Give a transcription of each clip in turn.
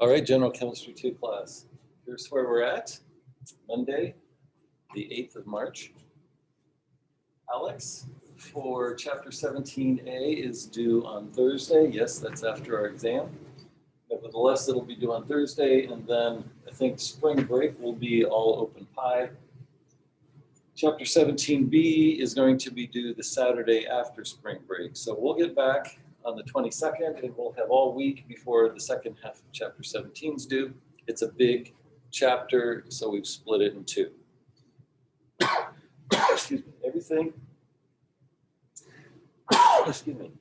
All right, General Chemistry 2 class. Here's where we're at. Monday, the 8th of March. Alex, for chapter 17A is due on Thursday. Yes, that's after our exam. Nevertheless, it'll be due on Thursday, and then I think spring break will be all open pie. Chapter 17B is going to be due the Saturday after spring break. So we'll get back on the 22nd, and we'll have all week before the second half of chapter 17 is due. It's a big chapter, so we've split it in two. Excuse me,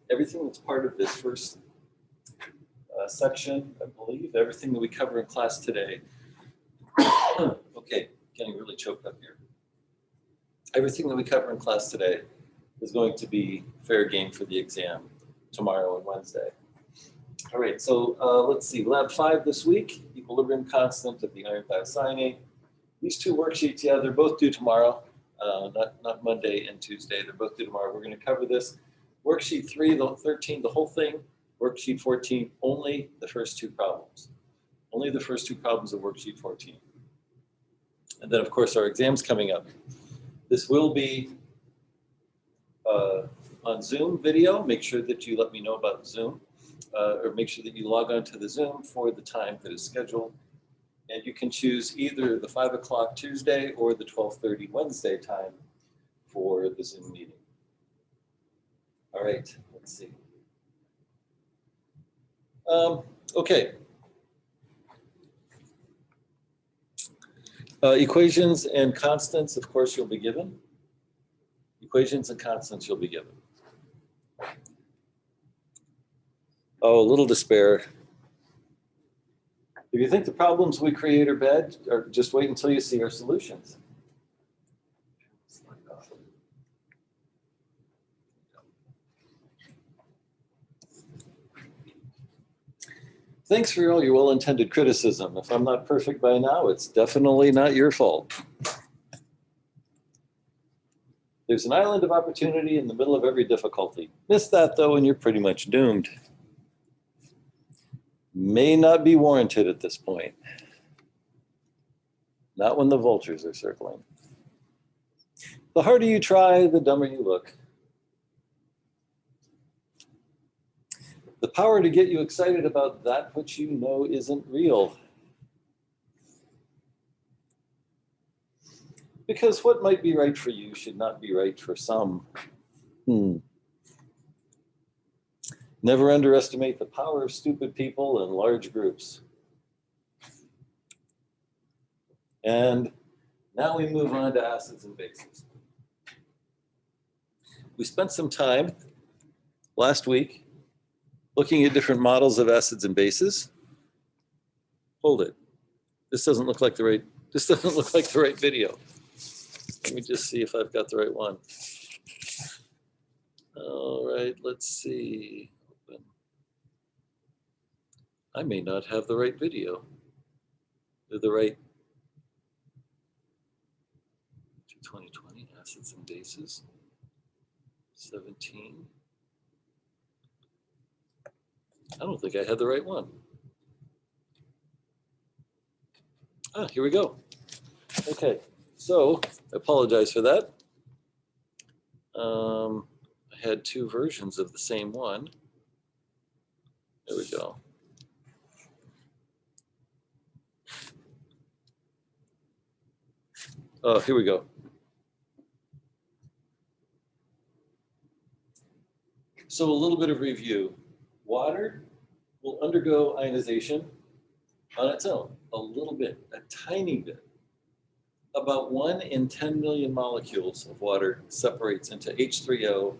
everything that's part of this first section, I believe, everything that we cover in class today. Okay, getting really choked up here. Everything that we cover in class today is going to be fair game for the exam tomorrow and Wednesday. All right, so let's see, lab 5 this week, equilibrium constant of the iron thiocyanate. These two worksheets, yeah, they're both due tomorrow, not Monday and Tuesday. They're both due tomorrow. We're going to cover this. Worksheet 3, the 13, the whole thing. Worksheet 14, only the first two problems. Only the first two problems of worksheet 14. And then, of course, our exam's coming up. This will be on Zoom video. Make sure that you let me know about Zoom, or make sure that you log on to the Zoom for the time that is scheduled. And you can choose either the 5 o'clock Tuesday or the 12:30 Wednesday time for the Zoom meeting. All right, let's see. Okay. Equations and constants, of course, you'll be given. Equations and constants you'll be given. Oh, a little despair. If you think the problems we create are bad, or just wait until you see our solutions. Thanks for all your well-intended criticism. If I'm not perfect by now, it's definitely not your fault. There's an island of opportunity in the middle of every difficulty. Miss that though, and you're pretty much doomed. May not be warranted at this point. Not when the vultures are circling. The harder you try, the dumber you look. The power to get you excited about that which you know isn't real. Because what might be right for you should not be right for some. Never underestimate the power of stupid people in large groups. And now we move on to acids and bases. We spent some time last week looking at different models of acids and bases. Hold it. This doesn't look like the right video. Let me just see if I've got the right one. All right, let's see. Open. I may not have the right video. The right 2020 acids and bases. 17. I don't think I had the right one. Ah, here we go. Okay, so I apologize for that. I had two versions of the same one. There we go. Oh, here we go. So a little bit of review. Water will undergo ionization on its own, a little bit, a tiny bit. About 1 in 10 million molecules of water separates into H3O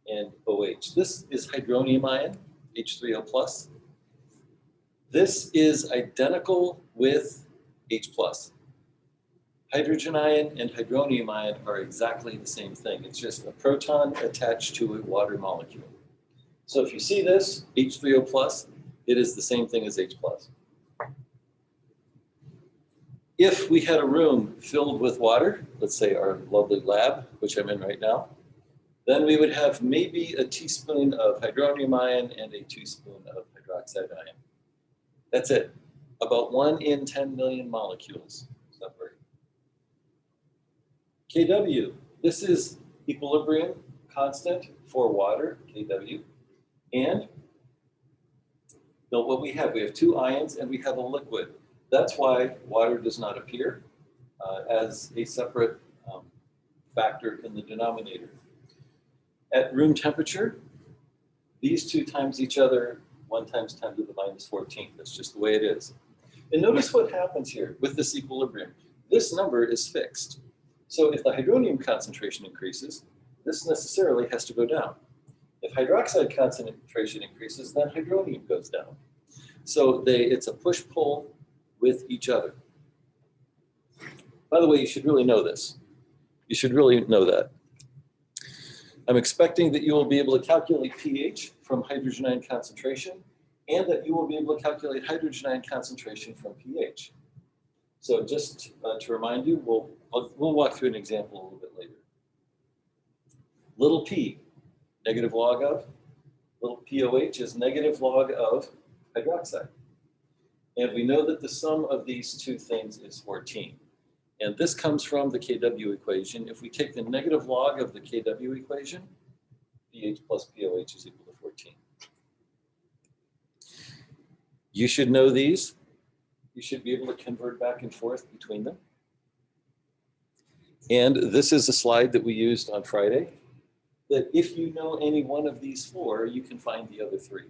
and OH. This is hydronium ion, H3O plus. This is identical with H plus. Hydrogen ion and hydronium ion are exactly the same thing. It's just a proton attached to a water molecule. So if you see this, H3O plus, it is the same thing as H plus. If we had a room filled with water, let's say our lovely lab, which I'm in right now, then we would have maybe a teaspoon of hydronium ion and a teaspoon of hydroxide ion. That's it. about 1 in 10 million molecules separate. Kw, this is equilibrium constant for water, Kw. And what we have 2 ions and we have a liquid. That's why water does not appear as a separate factor in the denominator. At room temperature, these two times each other 1 times 10 to the minus 14th. That's just the way it is. And notice what happens here with this equilibrium. This number is fixed. So if the hydronium concentration increases, this necessarily has to go down. If hydroxide concentration increases, then hydronium goes down. So it's a push-pull with each other. By the way, you should really know this. You should really know that. I'm expecting that you will be able to calculate pH from hydrogen ion concentration and that you will be able to calculate hydrogen ion concentration from pH. So just to remind you, we'll walk through an example a little bit later. Little p, negative log of, little POH is negative log of hydroxide. And we know that the sum of these two things is 14. And this comes from the Kw equation. If we take the negative log of the Kw equation, pH plus POH is equal to 14. You should know these. You should be able to convert back and forth between them. And this is a slide that we used on Friday, that if you know any one of these 4, you can find the other 3.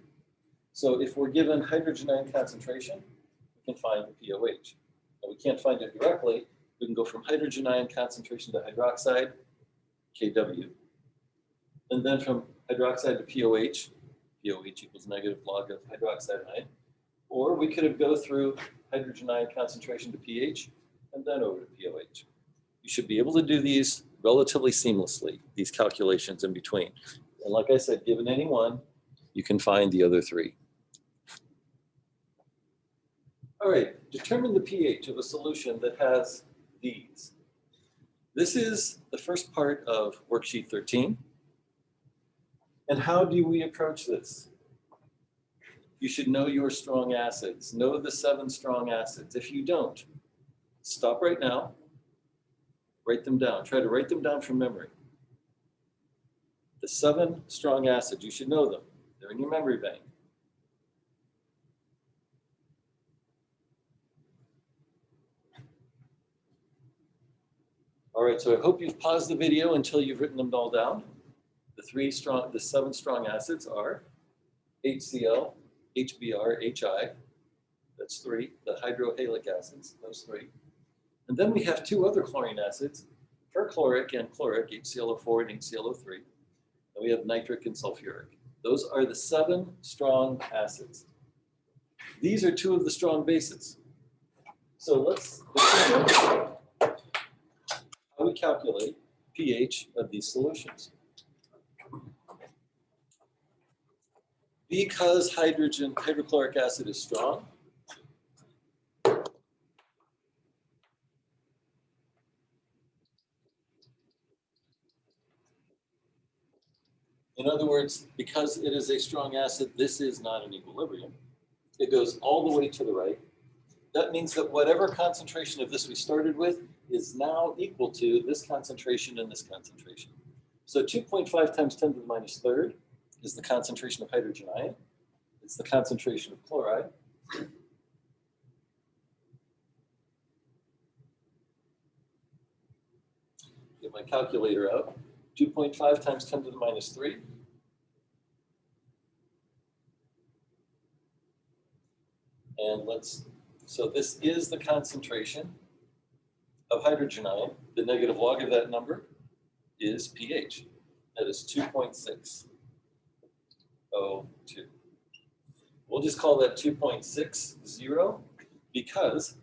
So if we're given hydrogen ion concentration, we can find the POH. And we can't find it directly. We can go from hydrogen ion concentration to hydroxide, Kw. And then from hydroxide to POH, POH equals negative log of hydroxide ion. Or we could go through hydrogen ion concentration to pH and then over to POH. You should be able to do these relatively seamlessly, these calculations in between. And like I said, given any one, you can find the other 3. All right, determine the pH of a solution that has these. This is the first part of worksheet 13. And how do we approach this? You should know your strong acids. Know the 7 strong acids. If you don't, stop right now. Write them down. Try to write them down from memory. The 7 strong acids, you should know them. They're in your memory bank. All right, so I hope you've paused the video until you've written them all down. The 7 strong acids are HCl, HBr, HI. That's 3. The hydrohalic acids, those 3. And then we have 2 other chlorine acids, perchloric and chloric, HClO4 and HClO3. And we have nitric and sulfuric. Those are the 7 strong acids. These are 2 of the strong bases. So let's how we calculate pH of these solutions. Because hydrochloric acid is strong, in other words, because it is a strong acid, this is not an equilibrium. It goes all the way to the right. That means that whatever concentration of this we started with is now equal to this concentration and this concentration. So 2.5 times 10 to the minus 3rd is the concentration of hydrogen ion. It's the concentration of chloride. Get my calculator out. 2.5 times 10 to the minus 3. And so this is the concentration of hydrogen ion. The negative log of that number is pH. That is 2.602. We'll just call that 2.60 because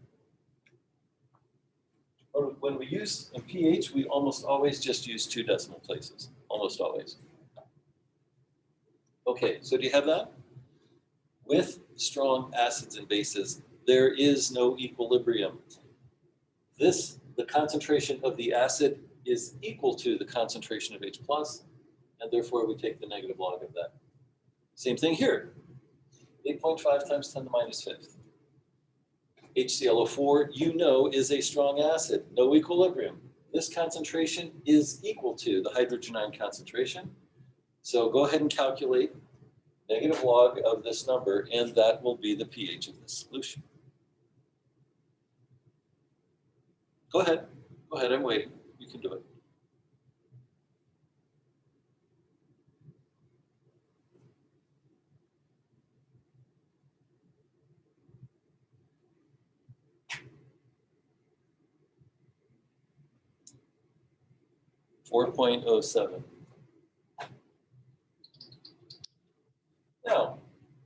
when we use in pH, we almost always just use 2 decimal places, almost always. Okay, so do you have that? With strong acids and bases, there is no equilibrium. The concentration of the acid is equal to the concentration of H+, and therefore we take the negative log of that. Same thing here, 8.5 times 10 to the minus 5th. HClO4, you know, is a strong acid, no equilibrium. This concentration is equal to the hydrogen ion concentration. So go ahead and calculate negative log of this number, and that will be the pH of this solution. Go ahead, I'm waiting. You can do it. .07. Now,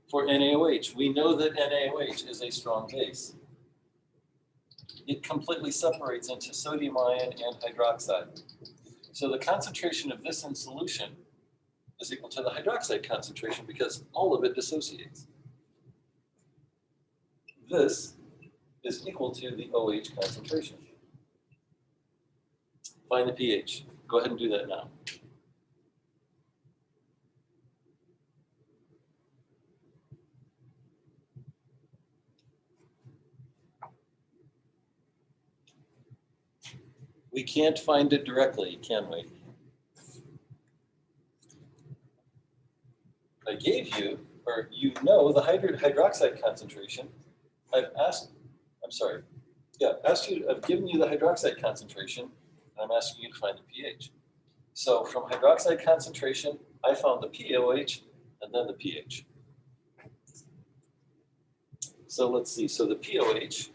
for NaOH, we know that NaOH is a strong base. It completely separates into sodium ion and hydroxide. So the concentration of this in solution is equal to the hydroxide concentration because all of it dissociates. This is equal to the OH concentration. Find the pH. Go ahead and do that now. We can't find it directly, can we? I gave you, or you know, the hydroxide concentration. I've given you the hydroxide concentration, and I'm asking you to find the pH. So from hydroxide concentration, I found the POH and then the pH. So let's see, so the POH,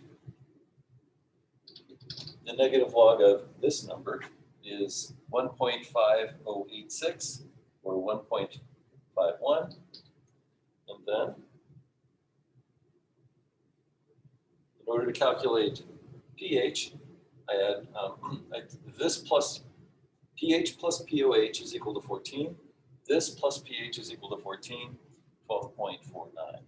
the negative log of this number is 1.5086 or 1.51. And then, in order to calculate pH, I add this plus pH plus POH is equal to 14. This plus pH is equal to 14, 12.49.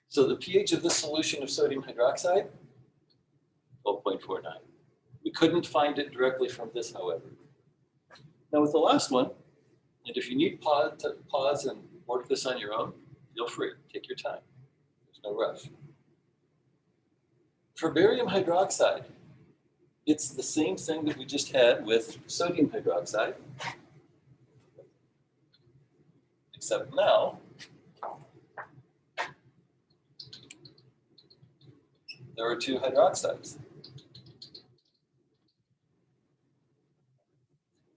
So the pH of this solution of sodium hydroxide, 12.49. We couldn't find it directly from this, however. Now with the last one, and if you need to pause and work this on your own, feel free, take your time. There's no rush. For barium hydroxide, it's the same thing that we just had with sodium hydroxide, except now, there are two hydroxides.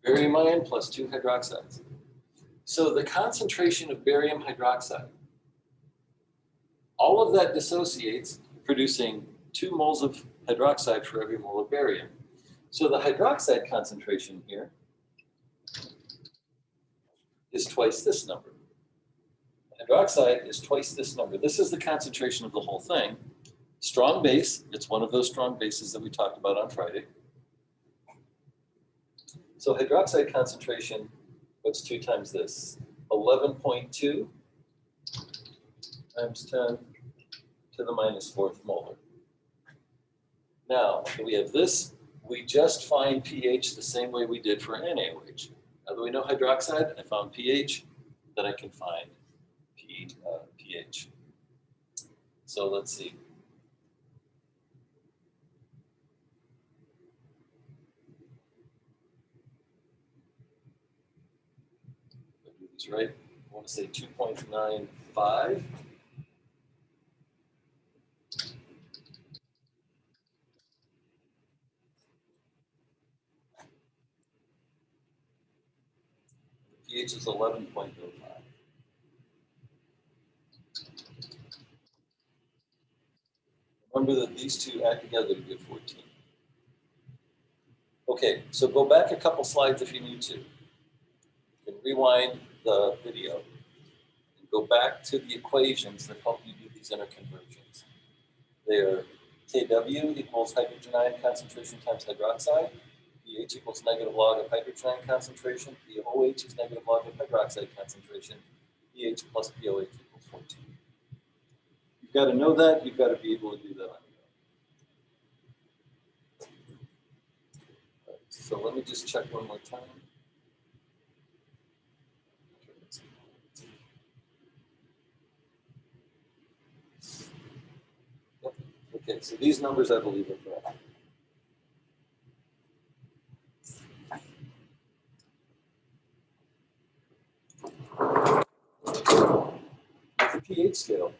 Barium ion plus two hydroxides. So the concentration of barium hydroxide, all of that dissociates, producing 2 moles of hydroxide for every mole of barium. So the hydroxide concentration here is twice this number. Hydroxide is twice this number. This is the concentration of the whole thing. Strong base, it's one of those strong bases that we talked about on Friday. So hydroxide concentration, what's 2 times this? 11.2 times 10 to the minus 4th molar. Now, we have this. We just find pH the same way we did for NaOH. Now that we know hydroxide, I found pH, then I can find pH. So let's see. Right? I want to say 2.95. pH is 11.05. Remember that these two add together to give 14. Okay, so go back a couple slides if you need to. You can rewind the video and go back to the equations that help you do these interconversions. They are Kw equals hydrogen ion concentration times hydroxide. pH equals negative log of hydrogen ion concentration. POH is negative log of hydroxide concentration. pH plus POH equals 14. You've got to know that. You've got to be able to do that on your own. So let me just check one more time. so these numbers I believe are correct. The pH scale.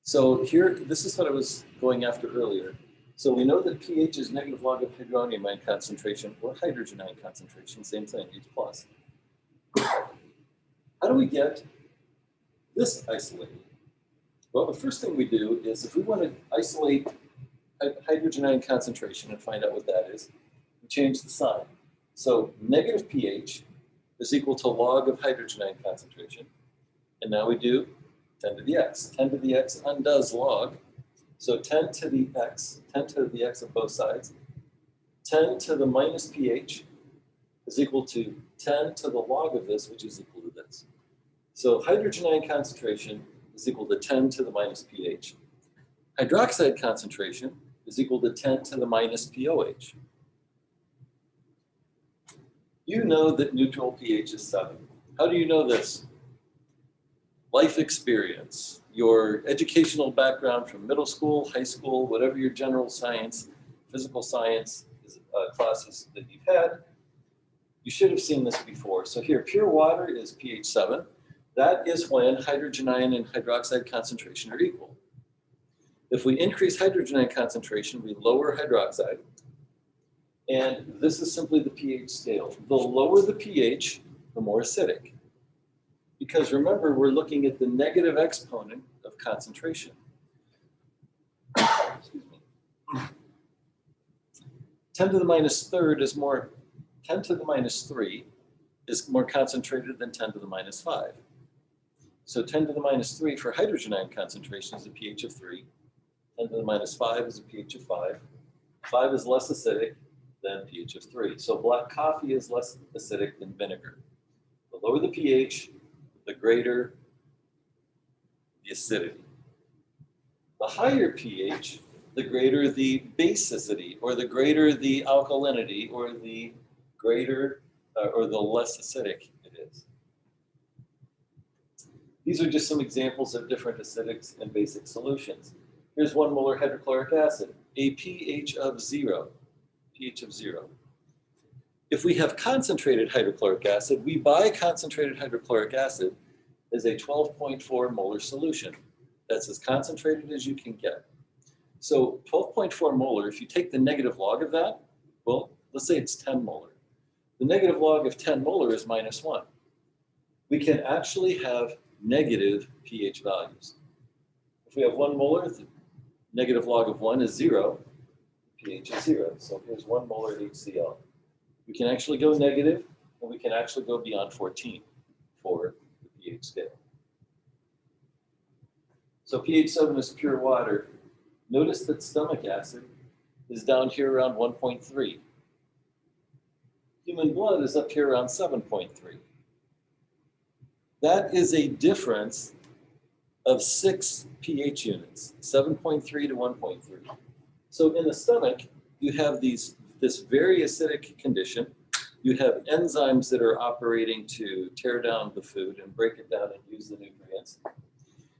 So here, this is what I was going after earlier. So we know that pH is negative log of hydronium ion concentration or hydrogen ion concentration, same thing, H plus. How do we get this isolated? Well, the first thing we do is if we want to isolate hydrogen ion concentration and find out what that is, we change the sign. So negative pH is equal to log of hydrogen ion concentration. And now we do 10 to the x. 10 to the x undoes log. So 10 to the x of both sides. 10 to the minus pH is equal to 10 to the log of this, which is equal to this. So hydrogen ion concentration is equal to 10 to the minus pH. Hydroxide concentration is equal to 10 to the minus pOH. You know that neutral pH is 7. How do you know this? Life experience, your educational background from middle school, high school, whatever your general science, physical science classes that you've had, you should have seen this before. So here, pure water is pH 7. That is when hydrogen ion and hydroxide concentration are equal. If we increase hydrogen ion concentration, we lower hydroxide. And this is simply the pH scale. The lower the pH, the more acidic. Because remember, we're looking at the negative exponent of concentration. Excuse me. 10 to the minus third is more, 10 to the minus 3 is more concentrated than 10 to the minus 5. So 10 to the minus 3 for hydrogen ion concentration is a pH of 3. 10 to the minus 5 is a pH of 5. 5 is less acidic than pH of 3. So black coffee is less acidic than vinegar. The lower the pH, the greater the acidity. The higher pH, the greater the basicity, or the greater the alkalinity, or the greater or the less acidic it is. These are just some examples of different acidics and basic solutions. Here's 1 molar hydrochloric acid, a pH of 0. pH of 0. If we have concentrated hydrochloric acid, we buy concentrated hydrochloric acid as a 12.4 molar solution. That's as concentrated as you can get. So 12.4 molar, if you take the negative log of that, well, let's say it's 10 molar. The negative log of 10 molar is minus 1. We can actually have negative pH values. If we have 1 molar, the negative log of 1 is 0, pH is 0. So here's 1 molar HCl. We can actually go negative, and we can actually go beyond 14 for the pH scale. So pH 7 is pure water. Notice that stomach acid is down here around 1.3. Human blood is up here around 7.3. That is a difference of 6 pH units, 7.3 to 1.3. So in the stomach, you have this very acidic condition. You have enzymes that are operating to tear down the food and break it down and use the nutrients.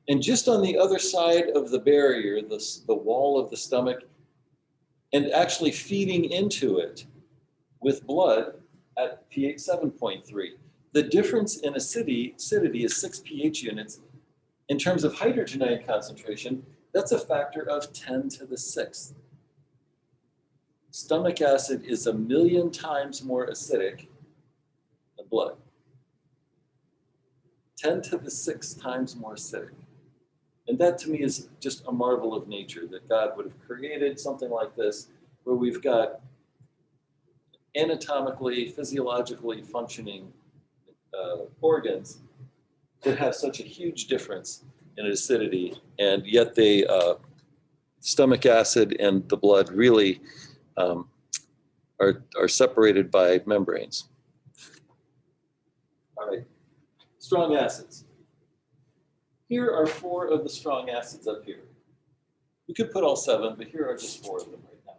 And just on the other side of the barrier, the wall of the stomach, and actually feeding into it with blood at pH 7.3. The difference in acidity is 6 pH units. In terms of hydrogen ion concentration, that's a factor of 10 to the 6th. Stomach acid is 1,000,000 times more acidic than blood. 10 to the 6th times more acidic. And that to me is just a marvel of nature, that God would have created something like this, where we've got anatomically, physiologically functioning organs that have such a huge difference in acidity, and yet they, stomach acid and the blood really are separated by membranes. All right, strong acids. Here are 4 of the strong acids up here. We could put all 7, but here are just 4 of them right now.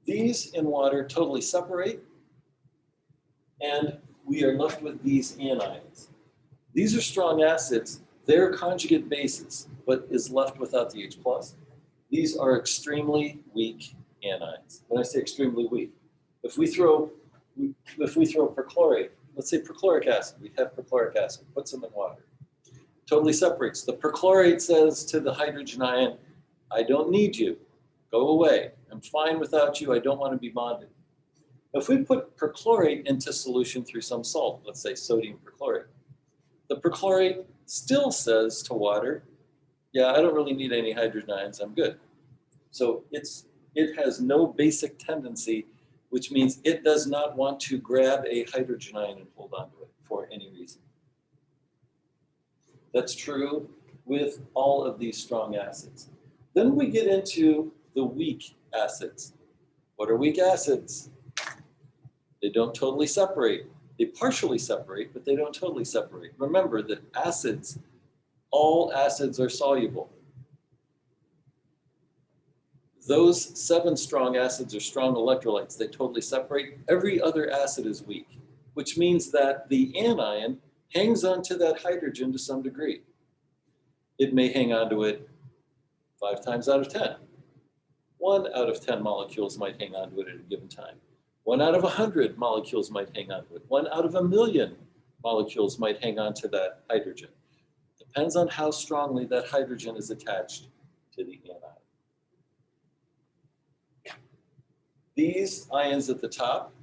These in water totally separate, and we are left with these anions. These are strong acids. They're conjugate bases, but is left without the H plus. These are extremely weak anions. When I say extremely weak, if we throw perchlorate, let's say perchloric acid, we have perchloric acid, put some in water, totally separates. The perchlorate says to the hydrogen ion, I don't need you, go away. I'm fine without you, I don't want to be bonded. If we put perchlorate into solution through some salt, let's say sodium perchlorate, the perchlorate still says to water, yeah, I don't really need any hydrogen ions, I'm good. So it has no basic tendency, which means it does not want to grab a hydrogen ion and hold on to it for any reason. That's true with all of these strong acids. Then we get into the weak acids. What are weak acids? They don't totally separate. They partially separate, but they don't totally separate. Remember that acids, all acids are soluble. Those 7 strong acids are strong electrolytes. They totally separate. Every other acid is weak, which means that the anion hangs onto that hydrogen to some degree. It may hang onto it 5 times out of 10. 1 out of 10 molecules might hang onto it at a given time. 1 out of 100 molecules might hang onto it. 1 out of 1,000,000 molecules might hang onto that hydrogen. Depends on how strongly that hydrogen is attached to the anion. These ions at the top,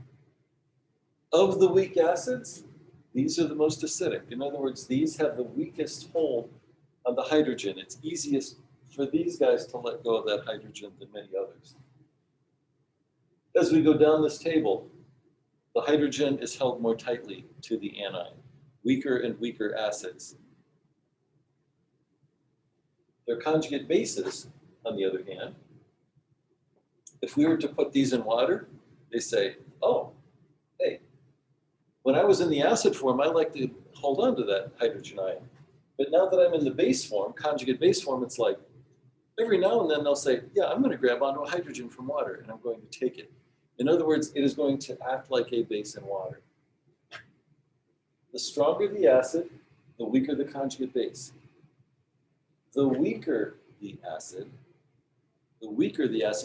of the weak acids, these are the most acidic. In other words, these have the weakest hold on the hydrogen. It's easiest for these guys to let go of that hydrogen than many others. As we go down this table, the hydrogen is held more tightly to the anion. Weaker and weaker acids. Their conjugate bases, on the other hand, if we were to put these in water, they say, oh, hey, when I was in the acid form, I like to hold on to that hydrogen ion. But now that I'm in the base form, conjugate base form, it's like, every now and then they'll say, yeah, I'm going to grab onto a hydrogen from water and I'm going to take it. In other words, it is going to act like a base in water. The stronger the acid, the weaker the conjugate base. The weaker the acid,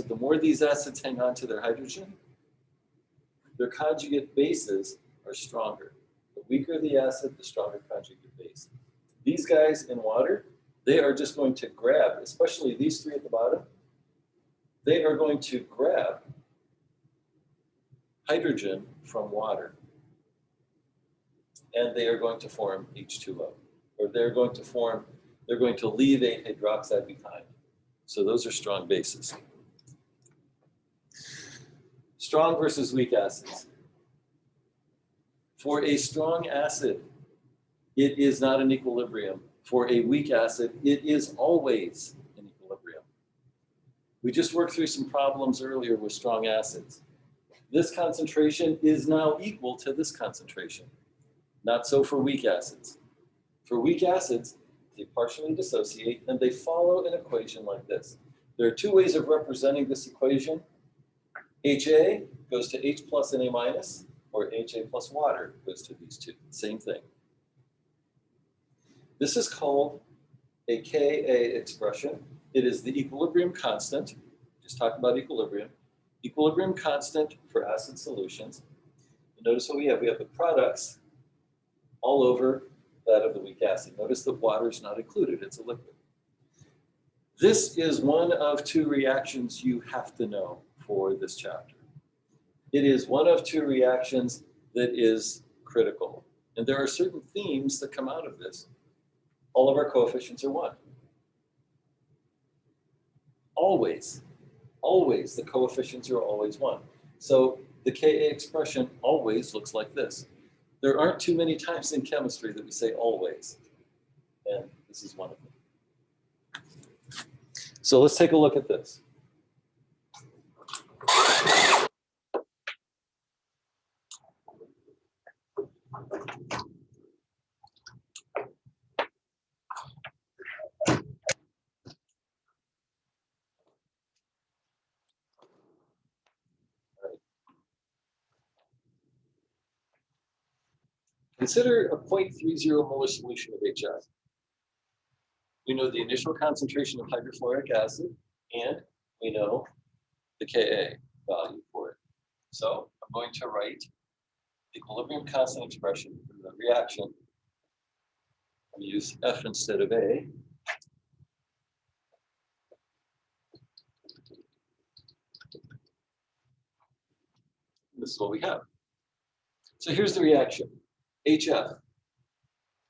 the more these acids hang on to their hydrogen, their conjugate bases are stronger. The weaker the acid, the stronger conjugate base. These guys in water, they are just going to grab, especially these 3 at the bottom, they are going to grab hydrogen from water. And they are going to form H2O. Or they're going to leave a hydroxide behind. So those are strong bases. Strong versus weak acids. For a strong acid, it is not in equilibrium. For a weak acid, it is always in equilibrium. We just worked through some problems earlier with strong acids. This concentration is now equal to this concentration. Not so for weak acids. For weak acids, they partially dissociate and they follow an equation like this. There are 2 ways of representing this equation. HA goes to H plus and A minus, or HA plus water goes to these 2. Same thing. This is called a Ka expression. It is the equilibrium constant. Just talking about equilibrium. Equilibrium constant for acid solutions. And notice what we have. We have the products all over that of the weak acid. Notice that water is not included. It's a liquid. This is one of 2 reactions you have to know for this chapter. It is one of 2 reactions that is critical. And there are certain themes that come out of this. All of our coefficients are 1. Always, always, the coefficients are always 1. So the Ka expression always looks like this. There aren't too many times in chemistry that we say always. And this is one of them. So let's take a look at this. Consider a 0.30 molar solution of HF. We know the initial concentration of hydrofluoric acid, and we know the Ka value for it. So I'm going to write the equilibrium constant expression for the reaction. I'm going to use F instead of A. This is what we have. So here's the reaction. HF.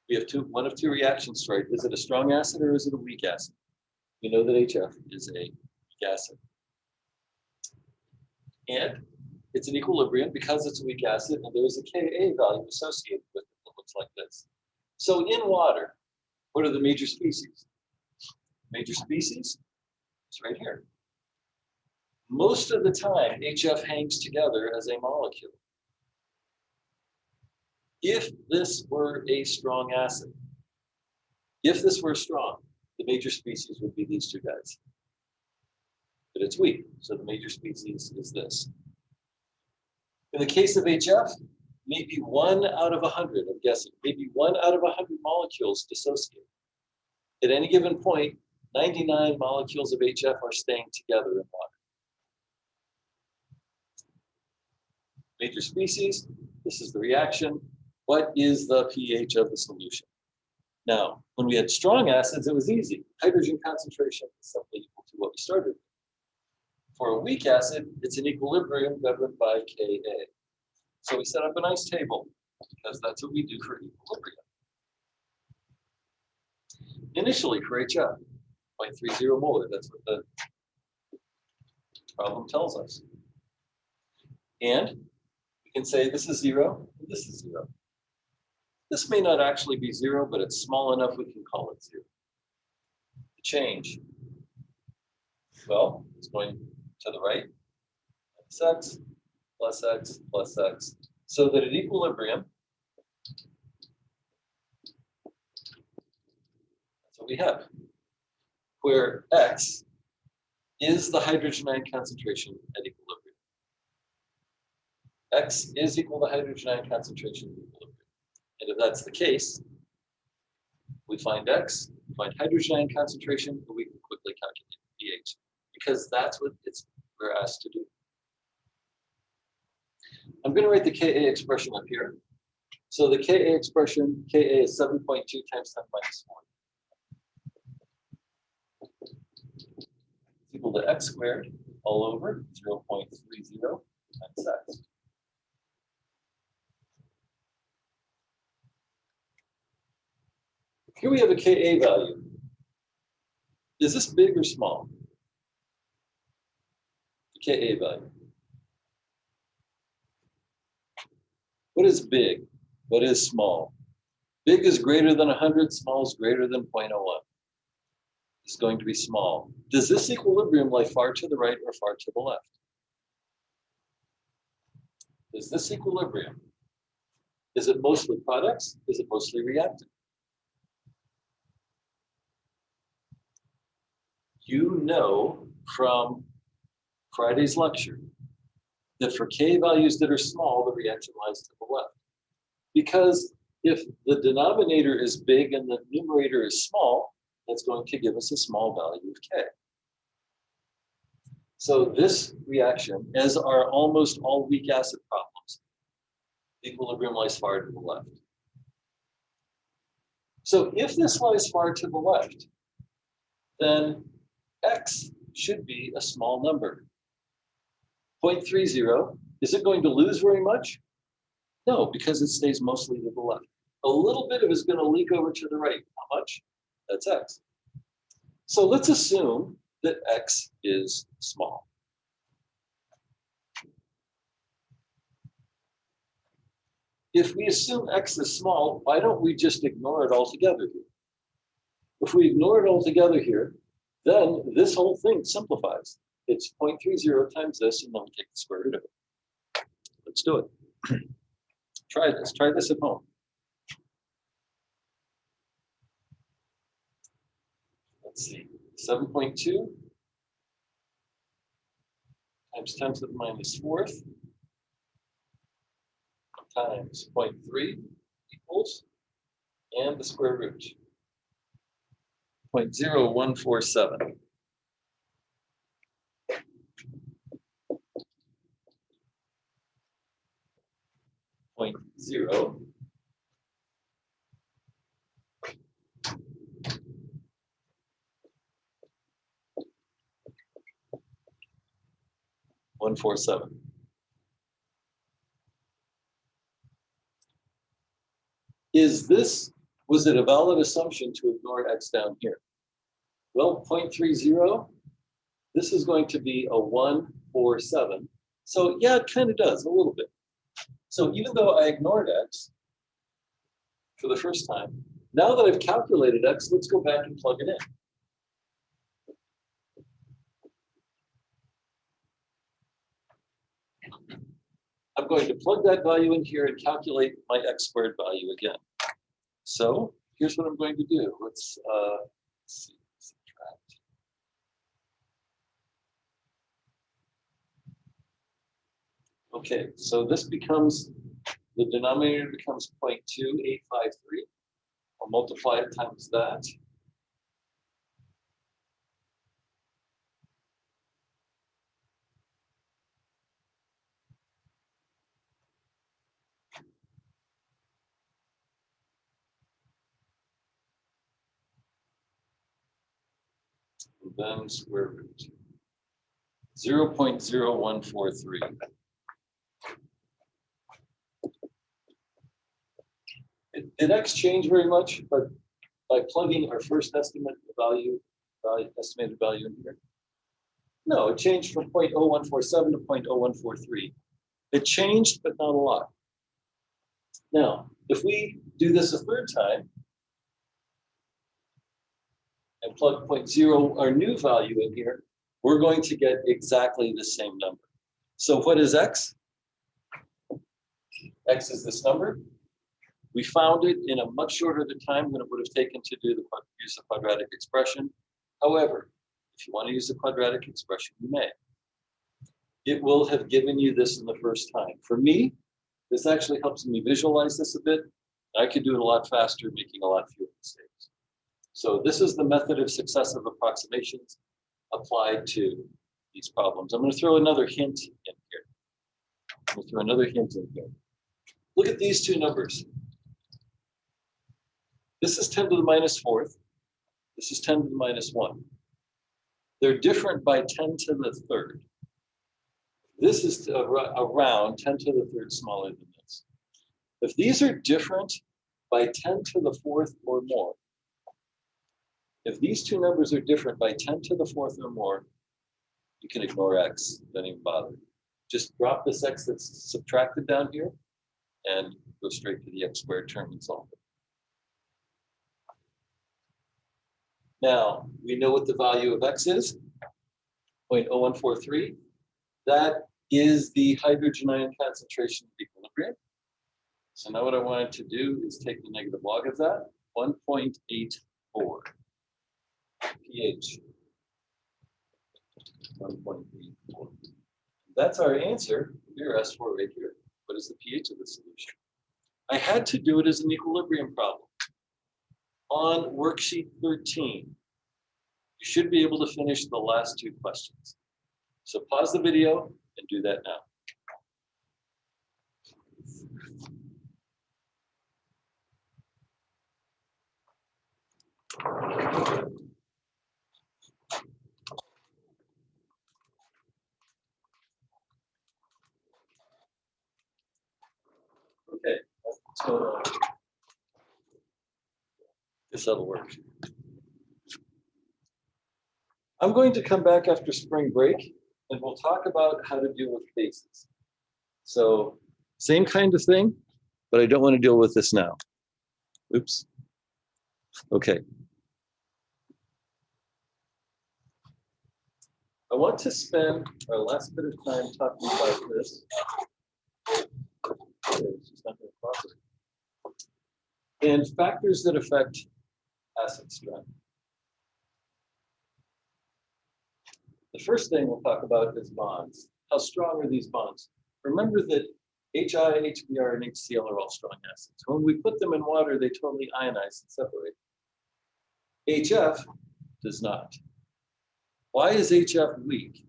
We have one of two reactions to write. Is it a strong acid or is it a weak acid? We know that HF is a weak acid. And it's an equilibrium because it's a weak acid, and there's a Ka value associated with it that looks like this. So in water, what are the major species? Major species? It's right here. Most of the time, HF hangs together as a molecule. If this were a strong acid, if this were strong, the major species would be these two guys. But it's weak, so the major species is this. In the case of HF, maybe 1 out of 100, I'm guessing, maybe 1 out of 100 molecules dissociate. At any given point, 99 molecules of HF are staying together in water. Major species, this is the reaction. What is the pH of the solution? Now, when we had strong acids, it was easy. Hydrogen concentration is simply equal to what we started with. For a weak acid, it's an equilibrium governed by Ka. So we set up a nice table because that's what we do for equilibrium. Initially for HF, 0.30 molar, that's what the problem tells us. And we can say this is 0, and this is 0. This may not actually be 0, but it's small enough we can call it 0. The change, well, it's going to the right, x plus x plus x, so that at equilibrium, that's what we have, where x is the hydrogen ion concentration at equilibrium. X is equal to hydrogen ion concentration at equilibrium. And if that's the case, we find X, we find hydrogen ion concentration, and we can quickly calculate pH, because that's what we're asked to do. I'm going to write the Ka expression up here. So the Ka expression, Ka is 7.2 times 10 minus 4. It's equal to x squared all over 0.30 times x. Here we have a Ka value. Is this big or small? The Ka value. What is big? What is small? Big is greater than 100, small is greater than 0.01. It's going to be small. Does this equilibrium lie far to the right or far to the left? Is this equilibrium, is it mostly products? Is it mostly reactant? You know from Friday's lecture that for K values that are small, the reaction lies to the left. Because if the denominator is big and the numerator is small, that's going to give us a small value of K. So this reaction, as are almost all weak acid problems, the equilibrium lies far to the left. So if this lies far to the left, then X should be a small number. 0.30, is it going to lose very much? No, because it stays mostly to the left. A little bit of it is going to leak over to the right. How much? That's X. So let's assume that X is small. If we assume X is small, why don't we just ignore it altogether here? If we ignore it altogether here, then this whole thing simplifies. It's 0.30 times this, and then we take the square root of it. Let's do it. Try this at home. Let's see, 7.2 times 10 to the minus 4th times 0.3 equals, and the square root. 0.0147. 0.0 147. Was it a valid assumption to ignore x down here? Well, 0.30, this is going to be a 147. So yeah, it kind of does a little bit. So even though I ignored x for the first time, now that I've calculated x, let's go back and plug it in. I'm going to plug that value in here and calculate my x squared value again. So here's what I'm going to do. Let's see, subtract. Okay, so this becomes, the denominator becomes 0.2853. I'll multiply it times that. And then square root. 0.0143. Did x change very much by plugging our first estimated value in here? No, it changed from 0.0147 to 0.0143. It changed, but not a lot. Now, if we do this a third time and plug 0.0, our new value in here, we're going to get exactly the same number. So what is x? X is this number. We found it in a much shorter time than it would have taken to use the quadratic expression. However, if you want to use the quadratic expression, you may. It will have given you this in the first time. For me, this actually helps me visualize this a bit. I could do it a lot faster, making a lot fewer mistakes. So this is the method of successive approximations applied to these problems. I'm going to throw another hint in here. Look at these two numbers. This is 10 to the minus fourth. This is 10 to the minus 1. They're different by 10 to the third. This is around 10 to the third smaller than this. If these are different by 10 to the fourth or more, if these two numbers are different by 10 to the fourth or more, you can ignore x, don't even bother. Just drop this x that's subtracted down here and go straight to the x squared term and solve it. Now, we know what the value of x is, 0.0143. That is the hydrogen ion concentration of equilibrium. So now what I wanted to do is take the negative log of that, 1.84 pH. 1.84. That's our answer. We're asked for right here. What is the pH of the solution? I had to do it as an equilibrium problem. On worksheet 13, you should be able to finish the last two questions. So pause the video and do that now. Okay, so this that'll work. I'm going to come back after spring break and we'll talk about how to deal with bases. So same kind of thing, but I don't want to deal with this now. Oops. Okay. I want to spend our last bit of time talking about this. It's just not going to cross it. And factors that affect acid strength. The first thing we'll talk about is bonds. How strong are these bonds? Remember that HI, HBr, and HCl are all strong acids. When we put them in water, they totally ionize and separate. HF does not. Why is HF weak?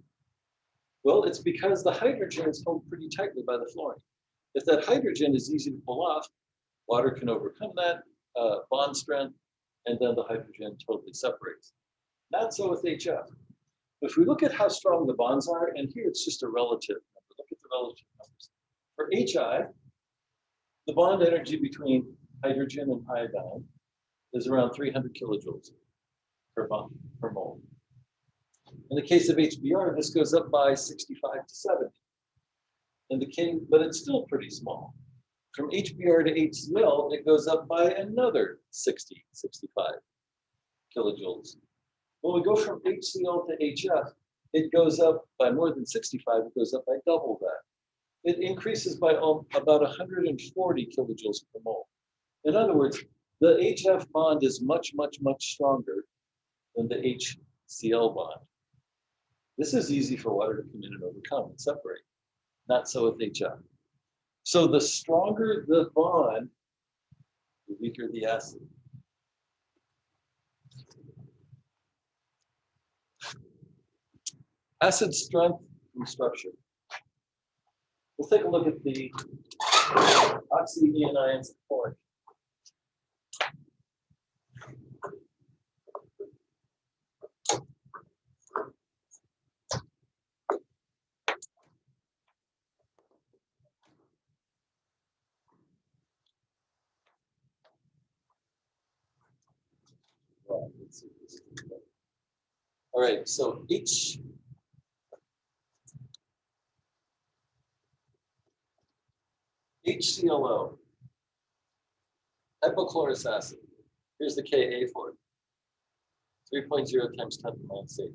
Well, it's because the hydrogen is held pretty tightly by the fluorine. If that hydrogen is easy to pull off, water can overcome that bond strength, and then the hydrogen totally separates. Not so with HF. If we look at how strong the bonds are, and here it's just a relative number. Look at the relative numbers. For HI, the bond energy between hydrogen and iodine is around 300 kilojoules per mole. In the case of HBr, this goes up by 65 to 70. But it's still pretty small. From HBr to HCl, it goes up by another 60, 65 kilojoules. When we go from HCl to HF, it goes up by more than 65, it goes up by double that. It increases by about 140 kilojoules per mole. In other words, the HF bond is much, much, much stronger than the HCl bond. This is easy for water to come in and overcome and separate. Not so with HF. So the stronger the bond, the weaker the acid. Acid strength and structure. We'll take a look at the oxyanions of chlorine. Well, let's see this. All right, so HClO, hypochlorous acid. Here's the Ka for it. 3.0 times 10 to the minus 8.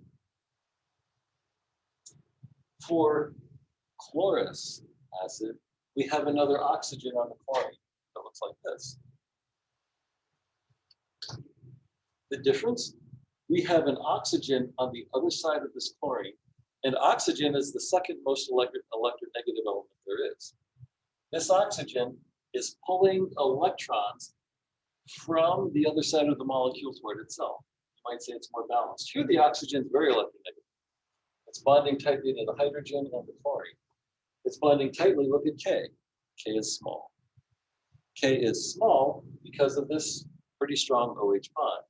For chlorous acid, we have another oxygen on the chlorine that looks like this. The difference? We have an oxygen on the other side of this chlorine, and oxygen is the second most electronegative element there is. This oxygen is pulling electrons from the other side of the molecule toward itself. You might say it's more balanced. Here, the oxygen is very electronegative. It's bonding tightly to the hydrogen and the chlorine. It's bonding tightly, look at K. K is small. K is small because of this pretty strong OH bond.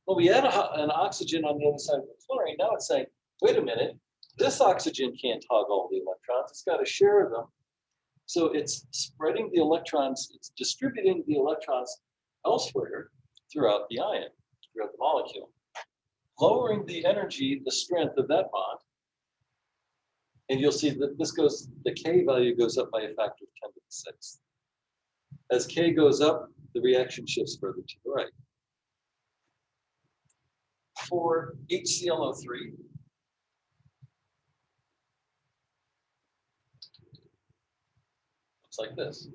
When we add an oxygen on the other side of the chlorine, now it's saying, wait a minute, this oxygen can't hug all the electrons, it's got to share them. So it's spreading the electrons, it's distributing the electrons elsewhere throughout the ion, throughout the molecule, lowering the energy, the strength of that bond. And you'll see that the K value goes up by a factor of 10 to the 6th. As K goes up, the reaction shifts further to the right. For HClO3, looks like this.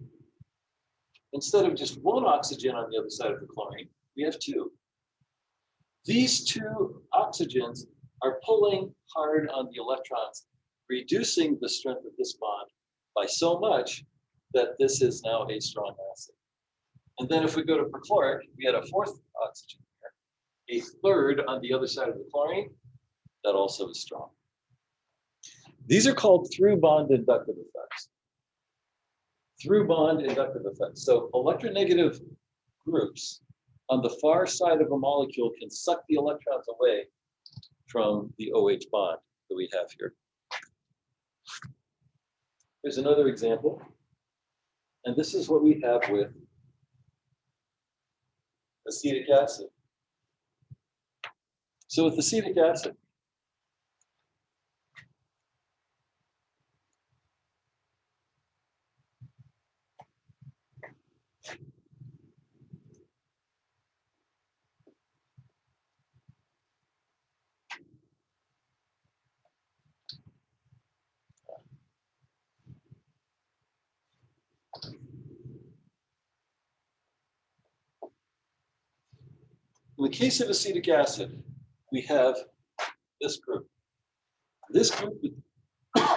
Instead of just one oxygen on the other side of the chlorine, we have two. These two oxygens are pulling hard on the electrons, reducing the strength of this bond by so much that this is now a strong acid. And then if we go to perchloric, we had a fourth oxygen here, a third on the other side of the chlorine, that also is strong. These are called through bond inductive effects. Through bond inductive effects. So electronegative groups on the far side of a molecule can suck the electrons away from the OH bond that we have here. Here's another example. And this is what we have with acetic acid. So with acetic acid, in the case of acetic acid, we have this group. This group,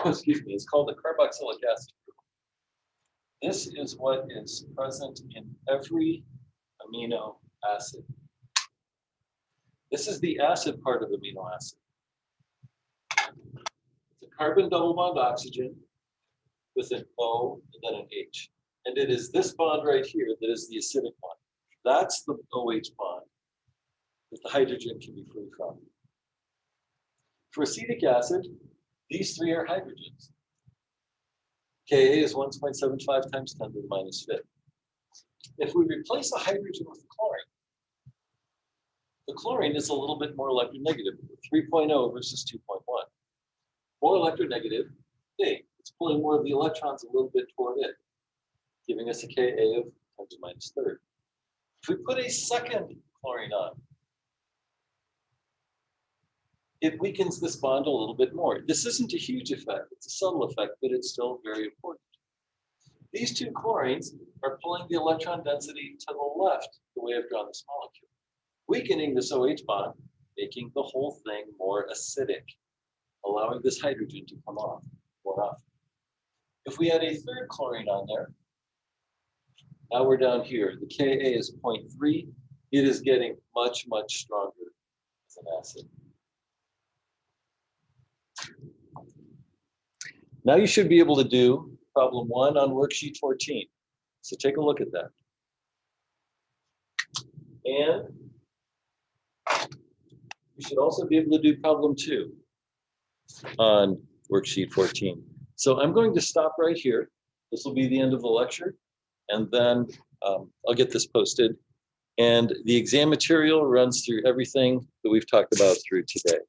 excuse me, is called the carboxylic acid group. This is what is present in every amino acid. This is the acid part of amino acid. It's a carbon double bond oxygen with an O and then an H. And it is this bond right here that is the acidic one. That's the OH bond that the hydrogen can be free from. For acetic acid, these three are hydrogens. Ka is 1.75 times 10 to the minus fifth. If we replace a hydrogen with chlorine, the chlorine is a little bit more electronegative, 3.0 versus 2.1. More electronegative, hey, it's pulling more of the electrons a little bit toward it, giving us a Ka of 10 to the minus third. If we put a second chlorine on, it weakens this bond a little bit more. This isn't a huge effect, it's a subtle effect, but it's still very important. These two chlorines are pulling the electron density to the left, the way I've drawn this molecule, weakening this OH bond, making the whole thing more acidic, allowing this hydrogen to come off more often. If we add a third chlorine on there, now we're down here. The Ka is 0.3. It is getting much, much stronger as an acid. Now you should be able to do problem 1 on worksheet 14. So take a look at that. And you should also be able to do problem 2 on worksheet 14. So I'm going to stop right here. This will be the end of the lecture. And then I'll get this posted. And the exam material runs through everything that we've talked about through today.